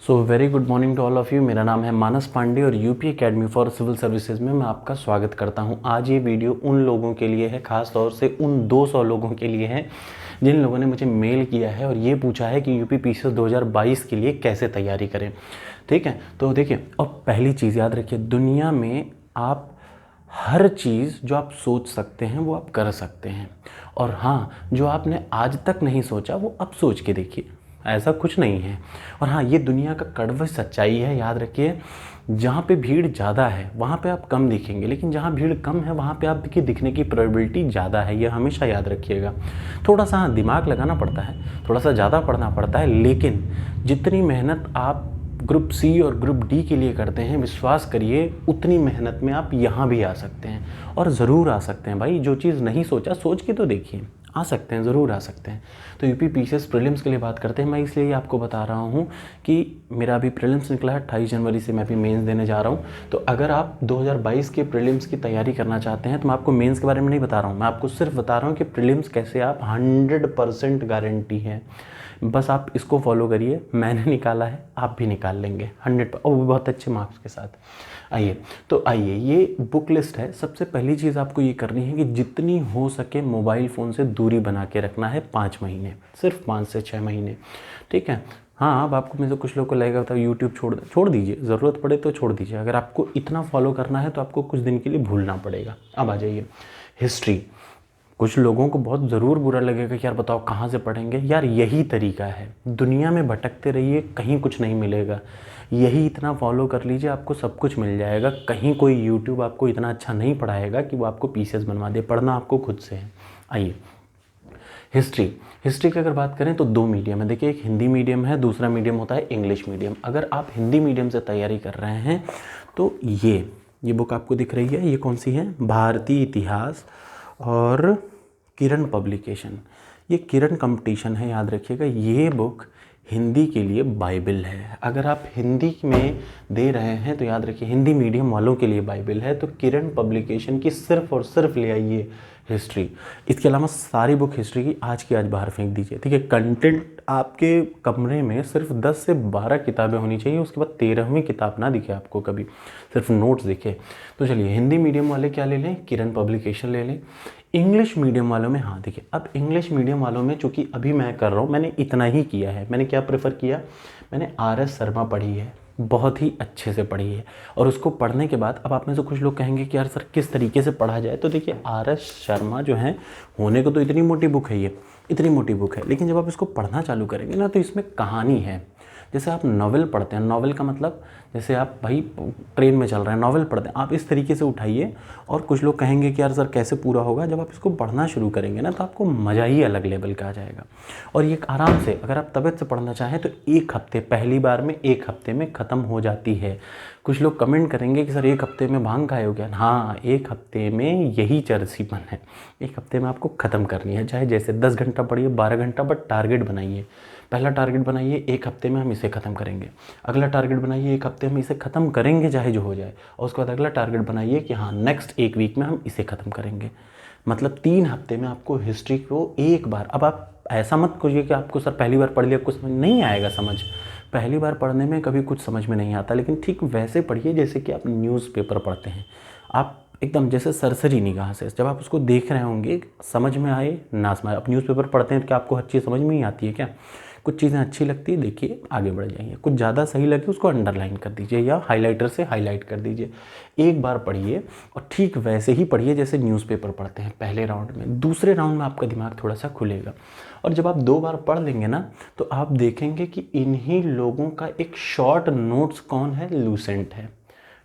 So very good morning to all of you. मेरा नाम है मानस पांडे और UP academy for civil services में मैं आपका स्वागत करता हूं। आज ये वीडियो उन लोगों के लिए है, ख़ास तौर से उन 200 लोगों के लिए है जिन लोगों ने मुझे मेल किया है और ये पूछा है कि यूपी पीसीएस 2022 के लिए कैसे तैयारी करें। ठीक है, तो देखिए, और पहली चीज़ याद रखिए, दुनिया में आप हर चीज़ जो आप सोच सकते हैं वो आप कर सकते हैं। और हाँ, जो आपने आज तक नहीं सोचा वो अब सोच के देखिए, ऐसा कुछ नहीं है। और हाँ, ये दुनिया का कड़वी सच्चाई है, याद रखिए। जहाँ पे भीड़ ज़्यादा है वहाँ पे आप कम दिखेंगे, लेकिन जहाँ भीड़ कम है वहाँ पे आपकी दिखने की प्रोबेबिलिटी ज़्यादा है। ये हमेशा याद रखिएगा। थोड़ा सा हाँ, दिमाग लगाना पड़ता है, थोड़ा सा ज़्यादा पढ़ना पड़ता है, लेकिन जितनी मेहनत आप ग्रुप सी और ग्रुप डी के लिए करते हैं, विश्वास करिए उतनी मेहनत में आप यहाँ भी आ सकते हैं। और ज़रूर आ सकते हैं भाई, जो चीज़ नहीं सोचा सोच के तो देखिए, आ सकते हैं, ज़रूर आ सकते हैं। तो यूपी पीसीएस प्रीलिम्स के लिए बात करते हैं। मैं इसलिए आपको बता रहा हूँ कि मेरा अभी प्रीलिम्स निकला है, 28 जनवरी से मैं अभी मेंस देने जा रहा हूँ। तो अगर आप 2022 के प्रीलिम्स की तैयारी करना चाहते हैं तो मैं आपको मेंस के बारे में नहीं बता रहा हूँ, मैं आपको सिर्फ बता रहा हूँ कि प्रीलिम्स कैसे आप 100% गारंटी है। बस आप इसको फॉलो करिए, मैंने निकाला है, आप भी निकाल लेंगे 100 और वो बहुत अच्छे मार्क्स के साथ। आइए, ये बुक लिस्ट है। सबसे पहली चीज़ आपको ये करनी है कि जितनी हो सके मोबाइल फ़ोन से दूरी बना के रखना है 5 महीने, सिर्फ 5 से 6 महीने। ठीक है। हाँ, अब आपको में से कुछ लोग को लगेगा तो यूट्यूब छोड़ दीजिए, ज़रूरत पड़े तो छोड़ दीजिए। अगर आपको इतना फॉलो करना है तो आपको कुछ दिन के लिए भूलना पड़ेगा। अब आ जाइए हिस्ट्री। कुछ लोगों को बहुत ज़रूर बुरा लगेगा कि यार बताओ कहाँ से पढ़ेंगे। यार यही तरीका है, दुनिया में भटकते रहिए, कहीं कुछ नहीं मिलेगा। यही इतना फॉलो कर लीजिए, आपको सब कुछ मिल जाएगा। कहीं कोई यूट्यूब आपको इतना अच्छा नहीं पढ़ाएगा कि वो आपको पीसीएस बनवा दे। पढ़ना आपको खुद से है। आइए, हिस्ट्री की अगर बात करें तो 2 मीडियम है। देखिए, एक हिंदी मीडियम है, दूसरा मीडियम होता है इंग्लिश मीडियम। अगर आप हिंदी मीडियम से तैयारी कर रहे हैं तो ये बुक आपको दिख रही है, ये कौन सी है? भारतीय इतिहास और किरण पब्लिकेशन। ये किरण कंपटीशन है, याद रखिएगा। ये बुक हिंदी के लिए बाइबल है। अगर आप हिंदी में दे रहे हैं तो याद रखिए, हिंदी मीडियम वालों के लिए बाइबल है। तो किरण पब्लिकेशन की सिर्फ और सिर्फ ले आइए हिस्ट्री। इसके अलावा सारी बुक हिस्ट्री की आज की आज बाहर फेंक दीजिए। ठीक है, कंटेंट आपके कमरे में सिर्फ 10 से 12 किताबें होनी चाहिए। उसके बाद 13वीं किताब ना दिखे आपको कभी, सिर्फ नोट्स दिखे। तो चलिए, हिंदी मीडियम वाले क्या ले लें? किरण पब्लिकेशन ले लें। इंग्लिश मीडियम वालों में, हाँ देखिए, अब इंग्लिश मीडियम वालों में चूँकि अभी मैं कर रहा हूँ, मैंने इतना ही किया है। मैंने क्या प्रेफर किया? मैंने आर.एस. शर्मा पढ़ी है, बहुत ही अच्छे से पढ़ी है। और उसको पढ़ने के बाद अब आप में से कुछ लोग कहेंगे कि यार सर किस तरीके से पढ़ा जाए। तो देखिए, आर.एस. शर्मा जो है, होने को तो इतनी मोटी बुक है, ये इतनी मोटी बुक है, लेकिन जब आप इसको पढ़ना चालू करेंगे ना तो इसमें कहानी है। जैसे आप नॉवेल पढ़ते हैं, नॉवेल का मतलब जैसे आप भाई ट्रेन में चल रहे हैं, नॉवेल पढ़ते हैं, आप इस तरीके से उठाइए। और कुछ लोग कहेंगे कि यार सर कैसे पूरा होगा। जब आप इसको पढ़ना शुरू करेंगे ना तो आपको मज़ा ही अलग लेवल का आ जाएगा। और ये आराम से, अगर आप तबीयत से पढ़ना चाहें तो 1 हफ्ते, पहली बार में 1 हफ्ते में ख़त्म हो जाती है। कुछ लोग कमेंट करेंगे कि सर 1 हफ्ते में भांग खाए हो क्या? हाँ, 1 हफ्ते में यही चरसीपन है। 1 हफ्ते में आपको ख़त्म करनी है, चाहे जैसे 10 घंटा पढ़िए, 12 घंटा, बट टारगेट बनाइए। पहला टारगेट बनाइए, 1 हफ्ते में हम इसे ख़त्म करेंगे। अगला टारगेट बनाइए, 1 हफ्ते में इसे ख़त्म करेंगे चाहे जो हो जाए। और उसके बाद अगला टारगेट बनाइए कि हाँ, नेक्स्ट 1 वीक में हम इसे ख़त्म करेंगे। मतलब 3 हफ्ते में आपको हिस्ट्री को एक बार, अब आप ऐसा मत करिए कि आपको सर पहली बार पढ़ लिया कुछ समझ नहीं आएगा। समझ पहली बार पढ़ने में कभी कुछ समझ में नहीं आता, लेकिन ठीक वैसे पढ़िए जैसे कि आप न्यूज़पेपर पढ़ते हैं। आप एकदम जैसे सरसरी निगाह से जब आप उसको देख रहे होंगे, समझ में आए ना समझ। आप न्यूज़पेपर पढ़ते हैं तो क्या आपको हर चीज़ समझ में ही आती है क्या? कुछ चीज़ें अच्छी लगती है, देखिए आगे बढ़ जाइए। कुछ ज़्यादा सही लगे उसको अंडरलाइन कर दीजिए या हाइलाइटर से हाईलाइट कर दीजिए। एक बार पढ़िए और ठीक वैसे ही पढ़िए जैसे न्यूज़पेपर पढ़ते हैं पहले राउंड में। दूसरे राउंड में आपका दिमाग थोड़ा सा खुलेगा। और जब आप 2 बार पढ़ लेंगे ना तो आप देखेंगे कि इन्हीं लोगों का एक शॉर्ट नोट्स कौन है? लूसेंट है।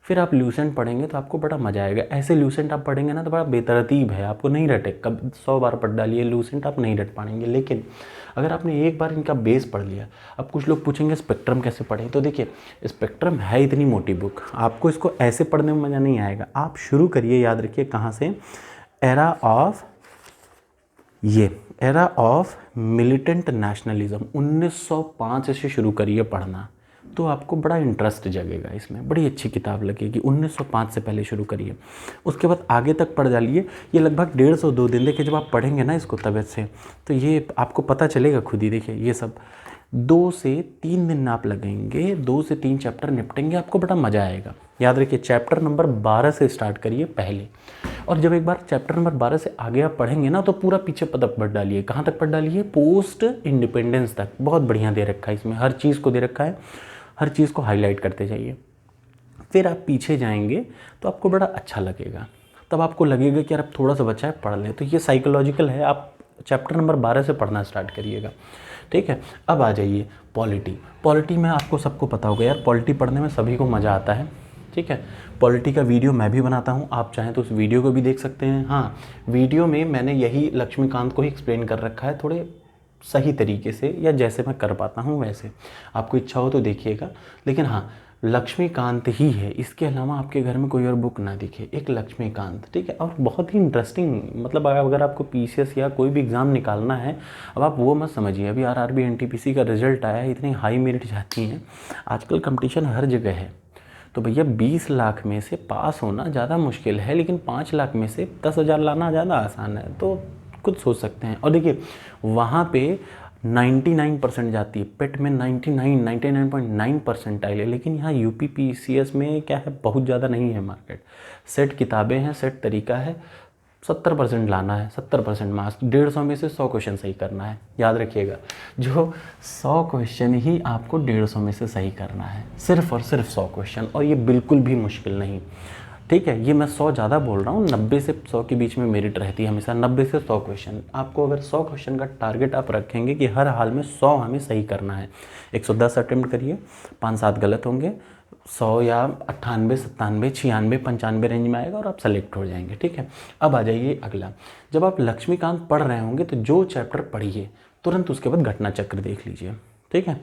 फिर आप ल्यूसेंट पढ़ेंगे तो आपको बड़ा मज़ा आएगा। ऐसे ल्यूसेंट आप पढ़ेंगे ना तो बड़ा बेतरतीब है, आपको नहीं रटे। कब 100 बार पढ़ डालिए ल्यूसेंट, आप नहीं रट पाएंगे। लेकिन अगर आपने एक बार इनका बेस पढ़ लिया, अब कुछ लोग पूछेंगे स्पेक्ट्रम कैसे पढ़ें, तो देखिए, स्पेक्ट्रम है इतनी मोटी बुक, आपको इसको ऐसे पढ़ने में मज़ा नहीं आएगा। आप शुरू करिए, याद रखिए कहाँ से? एरा ऑफ मिलिटेंट नेशनलिज्म 1905 से शुरू करिए पढ़ना, तो आपको बड़ा इंटरेस्ट जगेगा इसमें, बड़ी अच्छी किताब लगेगी। 1905 से पहले शुरू करिए, उसके बाद आगे तक पढ़ डालिए। ये लगभग 150-2 दिन, देखिए जब आप पढ़ेंगे ना इसको तबीयत से, तो ये आपको पता चलेगा खुद ही। देखिए ये सब 2 से 3 दिन आप लगेंगे, 2 से 3 चैप्टर निपटेंगे, आपको बड़ा मज़ा आएगा। याद रखिए चैप्टर नंबर 12 से स्टार्ट करिए पहले, और जब एक बार चैप्टर नंबर 12 से आगे आप पढ़ेंगे ना तो पूरा पीछे तक पढ़ डालिए। कहाँ तक पढ़ डालिए? पोस्ट इंडिपेंडेंस तक। बहुत बढ़िया दे रखा है इसमें, हर चीज़ को दे रखा है, हर चीज़ को हाईलाइट करते जाइए। फिर आप पीछे जाएंगे तो आपको बड़ा अच्छा लगेगा, तब आपको लगेगा कि यार अब थोड़ा सा बचा है पढ़ लें। तो ये साइकोलॉजिकल है, आप चैप्टर नंबर 12 से पढ़ना स्टार्ट करिएगा, ठीक है। अब आ जाइए पॉलिटी। पॉलिटी में आपको सबको पता होगा यार, पॉलिटी पढ़ने में सभी को मज़ा आता है, ठीक है। पॉलिटी का वीडियो मैं भी बनाता हूँ, आप चाहें तो उस वीडियो को भी देख सकते हैं। हाँ, वीडियो में मैंने यही लक्ष्मीकांत को ही एक्सप्लेन कर रखा है, थोड़े सही तरीके से, या जैसे मैं कर पाता हूँ वैसे। आपको इच्छा हो तो देखिएगा, लेकिन हाँ लक्ष्मीकांत ही है, इसके अलावा आपके घर में कोई और बुक ना दिखे, एक लक्ष्मीकांत, ठीक है। और बहुत ही इंटरेस्टिंग, मतलब अगर आपको पीसीएस या कोई भी एग्ज़ाम निकालना है, अब आप वो मत समझिए अभी आरआरबी एनटीपीसी का रिजल्ट आया है, इतनी हाई मेरिट जाती हैं, आजकल कंपटीशन हर जगह है। तो भैया 20 लाख में से पास होना ज़्यादा मुश्किल है, लेकिन 5 लाख में से 10,000 लाना ज़्यादा आसान है। तो कुछ सोच सकते हैं। और देखिए वहाँ पे 99% जाती है, पेट में 99.9 परसेंटाइल है, लेकिन यहाँ यूपी पीसीएस में क्या है, बहुत ज़्यादा नहीं है मार्केट। सेट किताबें हैं, सेट तरीका है, 70% लाना है, 70% मार्क्स, 150 में से 100 क्वेश्चन सही करना है। याद रखिएगा, जो 100 क्वेश्चन ही आपको 150 में से सही करना है, सिर्फ और सिर्फ 100 क्वेश्चन, और ये बिल्कुल भी मुश्किल नहीं, ठीक है। ये मैं 100 ज़्यादा बोल रहा हूँ, 90 से 100 के बीच में मेरिट रहती है हमेशा, 90 से 100 क्वेश्चन। आपको अगर 100 क्वेश्चन का टारगेट आप रखेंगे कि हर हाल में 100 हमें सही करना है, 110 अटेम्प्ट करिए, 5-7 गलत होंगे, 100 या 98, 97, 96, 95 रेंज में आएगा और आप सेलेक्ट हो जाएंगे, ठीक है। अब आ जाइए अगला, जब आप लक्ष्मीकांत पढ़ रहे होंगे तो जो चैप्टर पढ़िए तुरंत उसके बाद घटना चक्र देख लीजिए, ठीक है।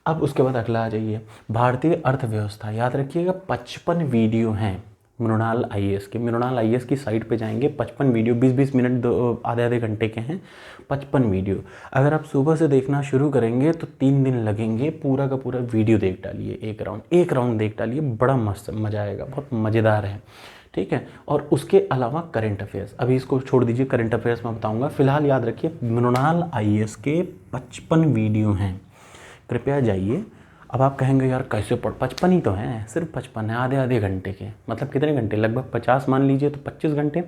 अब उसके बाद अगला आ जाइए भारतीय अर्थव्यवस्था। याद रखिएगा 55 वीडियो हैं मृणाल आईएएस के, मृणाल आईएएस की साइट पे जाएंगे, 55 वीडियो 20-20 मिनट, आधे आधे घंटे के हैं 55 वीडियो। अगर आप सुबह से देखना शुरू करेंगे तो 3 दिन लगेंगे, पूरा का पूरा वीडियो देख डालिए, एक राउंड देख डालिए, बड़ा मस्त मज़ा आएगा, बहुत मज़ेदार है, ठीक है। और उसके अलावा करंट अफेयर्स, अभी इसको छोड़ दीजिए, करंट अफेयर्स मैं बताऊँगा। फिलहाल याद रखिए मृणाल आईएएस के 55 वीडियो हैं, कृपया जाइए। अब आप कहेंगे यार कैसे पढ़, 55 ही तो हैं, सिर्फ 55 है, आधे आधे घंटे के, मतलब कितने घंटे, लगभग 50 मान लीजिए, तो 25 घंटे,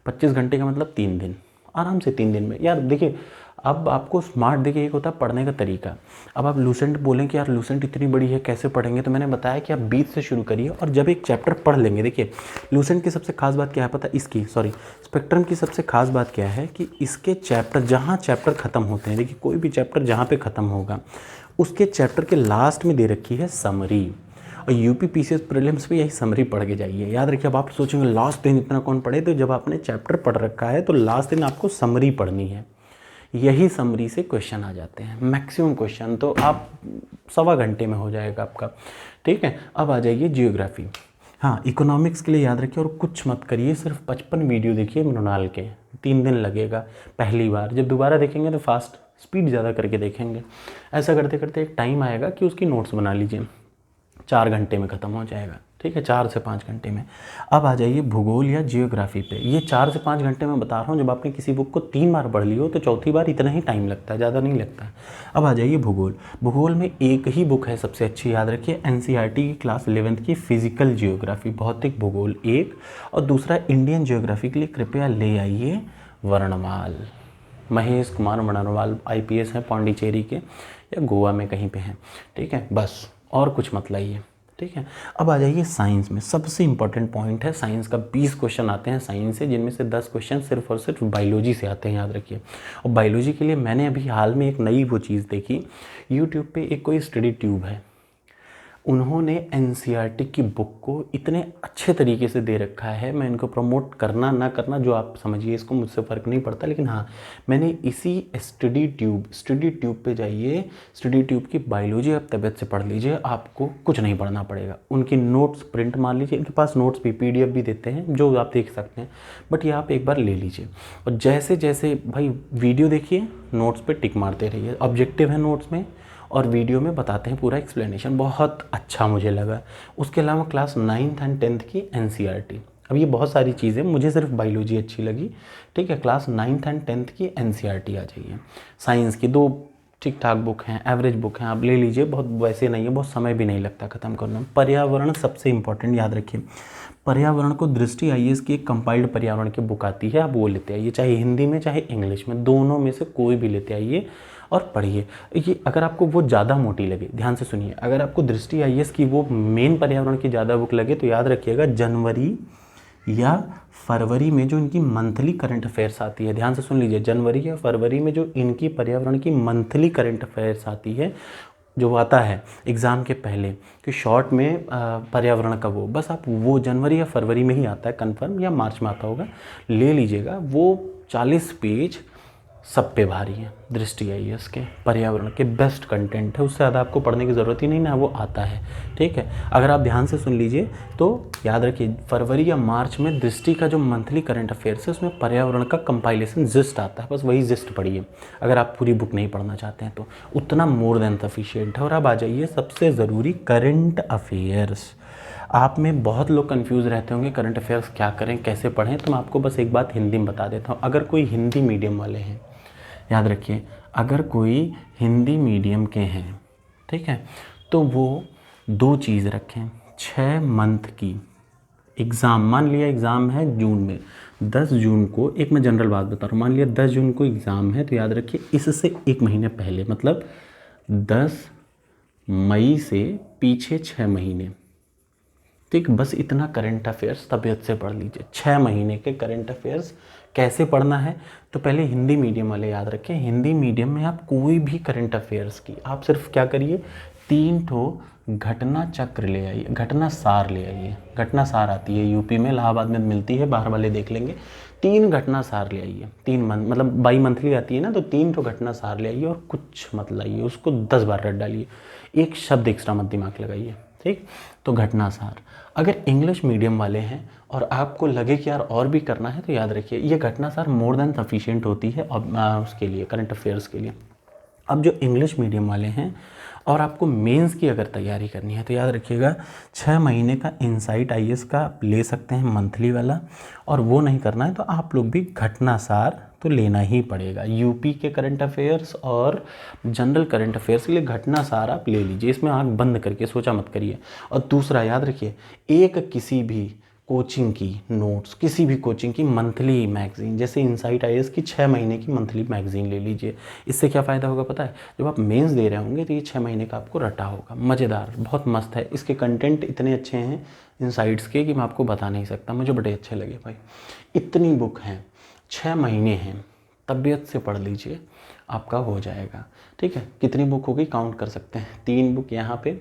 25 घंटे का मतलब 3 दिन, आराम से 3 दिन में। यार देखिए अब आपको स्मार्ट, देखिए एक होता है पढ़ने का तरीका। अब आप लूसेंट बोलें कि यार लूसेंट इतनी बड़ी है कैसे पढ़ेंगे, तो मैंने बताया कि आप 20 से शुरू करिए, और जब एक चैप्टर पढ़ लेंगे, देखिए लूसेंट की सबसे खास बात क्या है पता, स्पेक्ट्रम की सबसे खास बात क्या है कि इसके चैप्टर, जहाँ चैप्टर ख़त्म होते हैं, देखिए कोई भी चैप्टर जहाँ पे ख़त्म होगा उसके चैप्टर के लास्ट में दे रखी है समरी, और यूपी पीसीएस प्रीलिम्स पे यही समरी पढ़ के जाइए। याद रखिए, अब आप सोचेंगे लास्ट दिन इतना कौन पढ़े, तो जब आपने चैप्टर पढ़ रखा है तो लास्ट दिन आपको समरी पढ़नी है, यही समरी से क्वेश्चन आ जाते हैं, मैक्सिमम क्वेश्चन, तो आप 1.25 घंटे में हो जाएगा आपका, ठीक है। अब आ जाइए जियोग्राफी। हाँ, इकोनॉमिक्स के लिए याद रखिए, और कुछ मत करिए, सिर्फ 55 वीडियो देखिए मृणाल के, 3 दिन लगेगा पहली बार, जब दोबारा देखेंगे तो फास्ट स्पीड ज़्यादा करके देखेंगे। ऐसा करते करते एक टाइम आएगा कि उसकी नोट्स बना लीजिए, 4 घंटे में ख़त्म हो जाएगा, ठीक है, 4 से 5 घंटे में। अब आ जाइए भूगोल या जियोग्राफी पे, ये 4 से 5 घंटे में बता रहा हूँ, जब आपने किसी बुक को 3 बार पढ़ ली हो तो चौथी बार इतना ही टाइम लगता है, ज़्यादा नहीं लगता है। अब आ जाइए भूगोल। भूगोल में एक ही बुक है सबसे अच्छी, याद रखिए, एनसीईआरटी की क्लास 11th की फिजिकल जियोग्राफी, भौतिक भूगोल एक, और दूसरा इंडियन जियोग्राफी के लिए कृपया ले आइए वर्णमाल। महेश कुमार वर्णमाल आईपीएस हैं, पौंडीचेरी के या गोवा में कहीं पे हैं, ठीक है, बस और कुछ मत लाइए, ठीक है। अब आ जाइए साइंस में, सबसे इंपॉर्टेंट पॉइंट है साइंस का, 20 क्वेश्चन आते हैं साइंस से, जिनमें से 10 क्वेश्चन सिर्फ और सिर्फ बायोलॉजी से आते हैं, याद रखिए। और बायोलॉजी के लिए मैंने अभी हाल में एक नई वो चीज़ देखी, यूट्यूब पे एक कोई स्टडी ट्यूब है, उन्होंने एनसीईआरटी की बुक को इतने अच्छे तरीके से दे रखा है, मैं इनको प्रमोट करना ना करना जो आप समझिए, इसको मुझसे फ़र्क नहीं पड़ता, लेकिन हाँ मैंने इसी स्टडी ट्यूब पे जाइए, स्टडी ट्यूब की बायोलॉजी आप तबीयत से पढ़ लीजिए, आपको कुछ नहीं पढ़ना पड़ेगा। उनकी नोट्स प्रिंट मान लीजिए, इनके पास नोट्स भी PDF भी देते हैं जो आप देख सकते हैं, बट ये आप एक बार ले लीजिए, और जैसे जैसे भाई वीडियो देखिए, नोट्स पर टिक मारते रहिए, ऑब्जेक्टिव है नोट्स में, और वीडियो में बताते हैं पूरा एक्सप्लेनेशन, बहुत अच्छा मुझे लगा। उसके अलावा क्लास 9th एंड 10th की एनसीईआरटी, अब ये बहुत सारी चीज़ें, मुझे सिर्फ बायोलॉजी अच्छी लगी, ठीक है। क्लास 9th एंड 10th की एनसीईआरटी आ जाइए। साइंस की 2 ठीक ठाक बुक हैं, एवरेज बुक हैं, आप ले लीजिए, बहुत वैसे नहीं है, बहुत समय भी नहीं लगता ख़त्म करने में। पर्यावरण सबसे इंपॉर्टेंट, याद रखिए पर्यावरण को दृष्टि आईएएस की एक कंपाइल्ड पर्यावरण की बुक आती है, आप वो लेते आइए, चाहे हिंदी में चाहे इंग्लिश में, दोनों में से कोई भी लेते आइए और पढ़िए। ये अगर आपको वो ज़्यादा मोटी लगे, ध्यान से सुनिए, अगर आपको दृष्टि आईएएस की वो मेन पर्यावरण की ज़्यादा बुक लगे तो याद रखिएगा जनवरी या फरवरी में जो इनकी मंथली करंट अफेयर्स आती है, ध्यान से सुन लीजिए, जनवरी या फरवरी में जो इनकी पर्यावरण की मंथली करंट अफेयर्स आती है, जो आता है एग्ज़ाम के पहले कि शॉर्ट में पर्यावरण का वो, बस आप वो जनवरी या फरवरी में ही आता है कंफर्म, या मार्च में आता होगा, ले लीजिएगा। वो 40 पेज सब पे भारी है, दृष्टि आईएएस के पर्यावरण के बेस्ट कंटेंट है, उससे ज़्यादा आपको पढ़ने की ज़रूरत ही नहीं ना, वो आता है। ठीक है, अगर आप ध्यान से सुन लीजिए तो याद रखिए फरवरी या मार्च में दृष्टि का जो मंथली करंट अफेयर्स है उसमें पर्यावरण का कंपाइलेशन जिस्ट आता है, बस वही जिस्ट पढ़िए अगर आप पूरी बुक नहीं पढ़ना चाहते हैं तो, उतना मोर देन सफिशिएंट है। और अब आ जाइए सबसे ज़रूरी करंट अफेयर्स। आप में बहुत लोग कंफ्यूज रहते होंगे करंट अफेयर्स क्या करें, कैसे पढ़ें, तो मैं आपको बस एक बात हिंदी में बता देता हूँ। अगर कोई हिंदी मीडियम वाले हैं, याद रखिए अगर कोई हिंदी मीडियम के हैं, ठीक है, तो वो 2 चीज़ रखें, 6 मंथ की एग्ज़ाम, मान लिया एग्ज़ाम है जून में, 10 जून को, एक मैं जनरल बात बता रहा हूँ, मान लिया 10 जून को एग्ज़ाम है तो याद रखिए इससे 1 महीने पहले, मतलब 10 मई से पीछे 6 महीने, ठीक, बस इतना करंट अफेयर्स तबीयत से पढ़ लीजिए। 6 महीने के करंट अफेयर्स कैसे पढ़ना है, तो पहले हिंदी मीडियम वाले याद रखें, हिंदी मीडियम में आप कोई भी करंट अफेयर्स की आप सिर्फ क्या करिए, 3 ठो घटना चक्र ले आइए, घटना सार ले आइए, घटना सार आती है यूपी में, इलाहाबाद में मिलती है, बाहर वाले देख लेंगे, 3 घटना सार ले आइए, 3 मंथ मतलब बाई मंथली आती है ना, तो 3 ठो घटना सार ले आइए और कुछ मत लाइए, उसको 10 बार रट डालिए, एक शब्द एक्स्ट्रा मत दिमाग लगाइए, ठीक। तो घटना सार। अगर इंग्लिश मीडियम वाले हैं और आपको लगे कि यार और भी करना है तो याद रखिए ये घटना सार मोर देन सफिशिएंट होती है उसके लिए, करंट अफेयर्स के लिए। अब जो इंग्लिश मीडियम वाले हैं और आपको मेंस की अगर तैयारी करनी है तो याद रखिएगा 6 महीने का इनसाइट आईएएस का आप ले सकते हैं मंथली वाला, और वो नहीं करना है तो आप लोग भी घटना सार तो लेना ही पड़ेगा। यूपी के करंट अफेयर्स और जनरल करंट अफेयर्स के लिए घटना सार आप ले लीजिए, इसमें आंख बंद करके सोचा मत करिए। और दूसरा याद रखिए, एक किसी भी कोचिंग की नोट्स, किसी भी कोचिंग की मंथली मैगज़ीन, जैसे इनसाइट आईएएस की 6 महीने की मंथली मैगज़ीन ले लीजिए। इससे क्या फ़ायदा होगा पता है, जब आप मेंस दे रहे होंगे तो ये 6 महीने का आपको रटा होगा, मज़ेदार, बहुत मस्त है, इसके कंटेंट इतने अच्छे हैं इनसाइट्स के कि मैं आपको बता नहीं सकता, मुझे बड़े अच्छे लगे भाई। इतनी बुक हैं, 6 महीने हैं, तबीयत से पढ़ लीजिए, आपका हो जाएगा। ठीक है, कितनी बुक हो गई काउंट कर सकते हैं, 3 बुक यहाँ पे,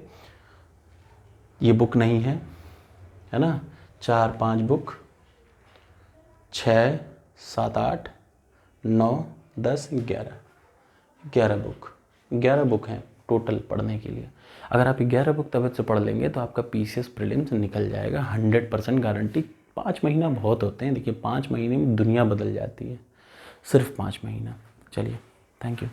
ये बुक नहीं है ना, 4-5 बुक, 6, 7, 8, 9, 10, 11 बुक, 11 बुक हैं टोटल पढ़ने के लिए। अगर आप 11 बुक तबीयत से पढ़ लेंगे तो आपका पीसीएस प्रीलिम्स निकल जाएगा, 100% गारंटी। 5 महीना बहुत होते हैं, देखिए 5 महीने में दुनिया बदल जाती है, सिर्फ 5 महीना। चलिए, थैंक यू।